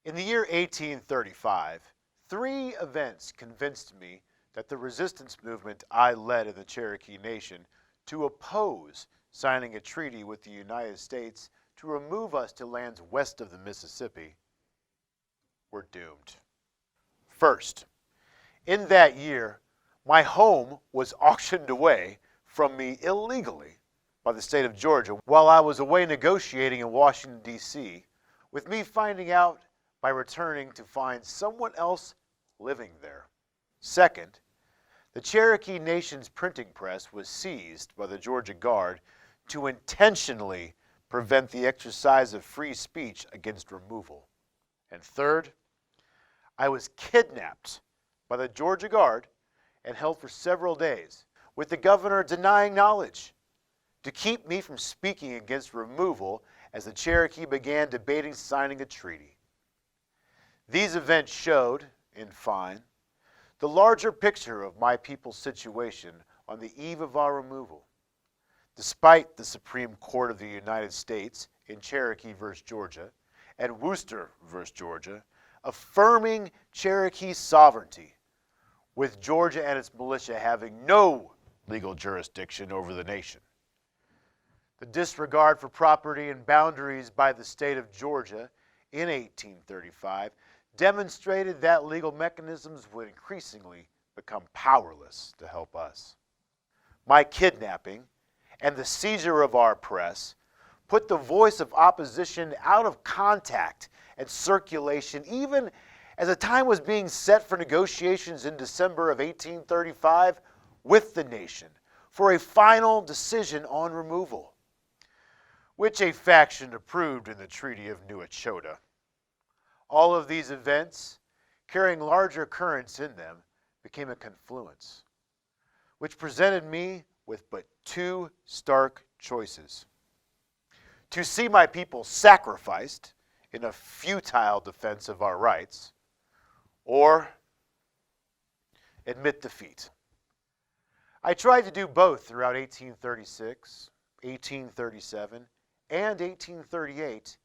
In the year 1835, three events convinced me that the resistance movement I led in the Cherokee Nation to oppose signing a treaty with the United States to remove us to lands west of the Mississippi were doomed. First, in that year, my home was auctioned away from me illegally by the state of Georgia while I was away negotiating in Washington, D.C., with me finding out by returning to find someone else living there. Second, the Cherokee Nation's printing press was seized by the Georgia Guard to intentionally prevent the exercise of free speech against removal. And third, I was kidnapped by the Georgia Guard and held for several days, with the governor denying knowledge, to keep me from speaking against removal as the Cherokee began debating signing a treaty. These events showed, in fine, the larger picture of my people's situation on the eve of our removal. Despite the Supreme Court of the United States in Cherokee v. Georgia and Worcester v. Georgia affirming Cherokee sovereignty, with Georgia and its militia having no legal jurisdiction over the nation. The disregard for property and boundaries by the state of Georgia in 1835 demonstrated that legal mechanisms would increasingly become powerless to help us. My kidnapping and the seizure of our press put the voice of opposition out of contact and circulation, even as a time was being set for negotiations in December of 1835 with the nation for a final decision on removal, which a faction approved in the Treaty of New Echota. All of these events, carrying larger currents in them, became a confluence, which presented me with but two stark choices: to see my people sacrificed in a futile defense of our rights, or admit defeat. I tried to do both throughout 1836, 1837, and 1838,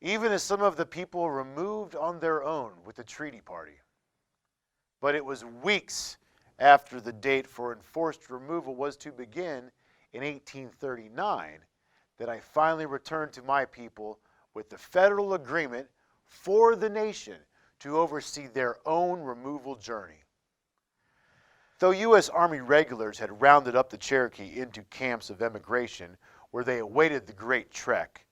even as some of the people removed on their own with the treaty party. But it was weeks after the date for enforced removal was to begin in 1839 that I finally returned to my people with the federal agreement for the nation to oversee their own removal journey. Though U.S. Army regulars had rounded up the Cherokee into camps of emigration where they awaited the Great Trek,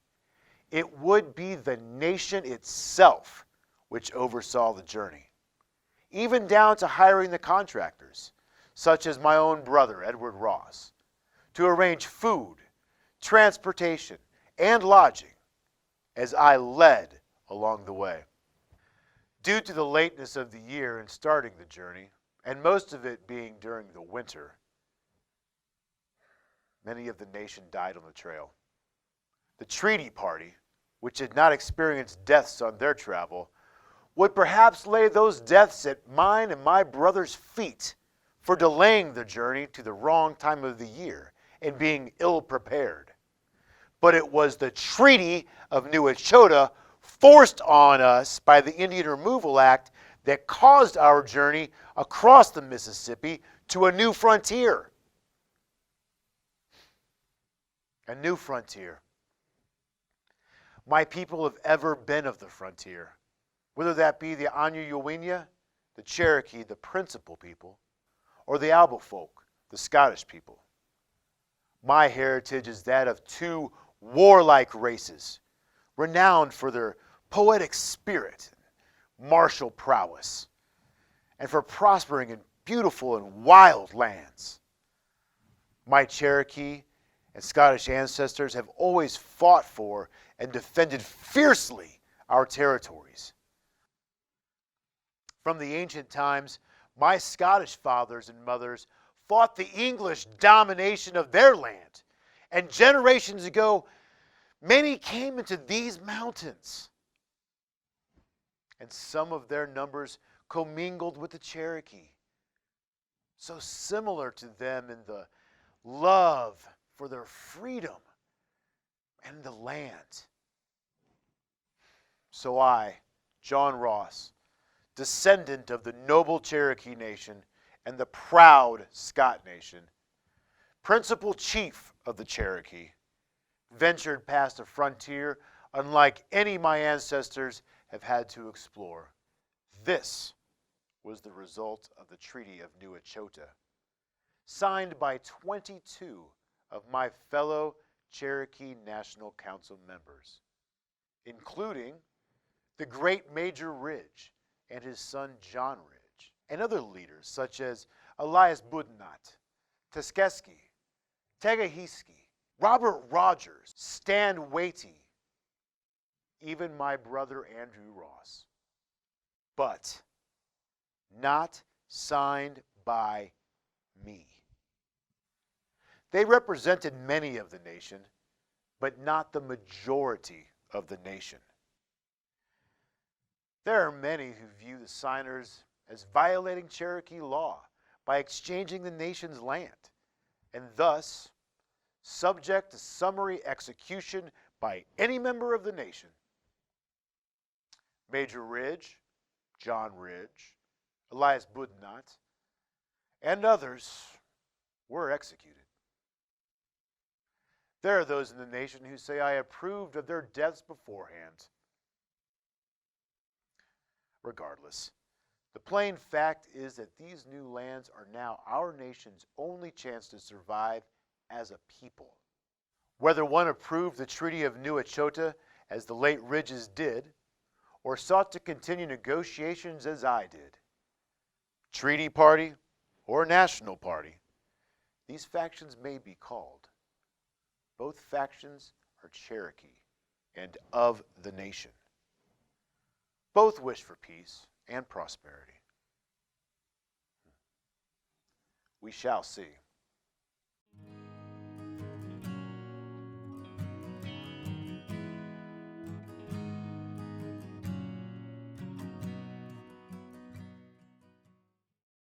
it would be the nation itself which oversaw the journey, even down to hiring the contractors, such as my own brother, Edward Ross, to arrange food, transportation, and lodging as I led along the way. Due to the lateness of the year in starting the journey, and most of it being during the winter, many of the nation died on the trail. The treaty party, which had not experienced deaths on their travel, would perhaps lay those deaths at mine and my brother's feet for delaying the journey to the wrong time of the year and being ill-prepared. But it was the Treaty of New Echota, forced on us by the Indian Removal Act, that caused our journey across the Mississippi to a new frontier. A new frontier. My people have ever been of the frontier, whether that be the Anu-Yawina, the Cherokee, the principal people, or the Alba folk, the Scottish people. My heritage is that of two warlike races, renowned for their poetic spirit, martial prowess, and for prospering in beautiful and wild lands. My Cherokee and Scottish ancestors have always fought for and defended fiercely our territories. From the ancient times, my Scottish fathers and mothers fought the English domination of their land, and generations ago, many came into these mountains, and some of their numbers commingled with the Cherokee, so similar to them in the love for their freedom and the land. So I, John Ross, descendant of the noble Cherokee Nation and the proud Scott Nation, principal chief of the Cherokee, ventured past a frontier unlike any my ancestors have had to explore. This was the result of the Treaty of New Echota, signed by 22 of my fellow Cherokee National Council members, including the great Major Ridge and his son John Ridge, and other leaders such as Elias Budnat, Tuskegee, Tegahiski, Robert Rogers, Stan Watie, even my brother Andrew Ross. But not signed by me. They represented many of the nation, but not the majority of the nation. There are many who view the signers as violating Cherokee law by exchanging the nation's land, and thus subject to summary execution by any member of the nation. Major Ridge, John Ridge, Elias Budnat, and others were executed. There are those in the nation who say I approved of their deaths beforehand. Regardless, the plain fact is that these new lands are now our nation's only chance to survive as a people. Whether one approved the Treaty of New Echota, as the late Ridges did, or sought to continue negotiations as I did, treaty party or national party, these factions may be called. Both factions are Cherokee and of the nation. Both wish for peace and prosperity. We shall see.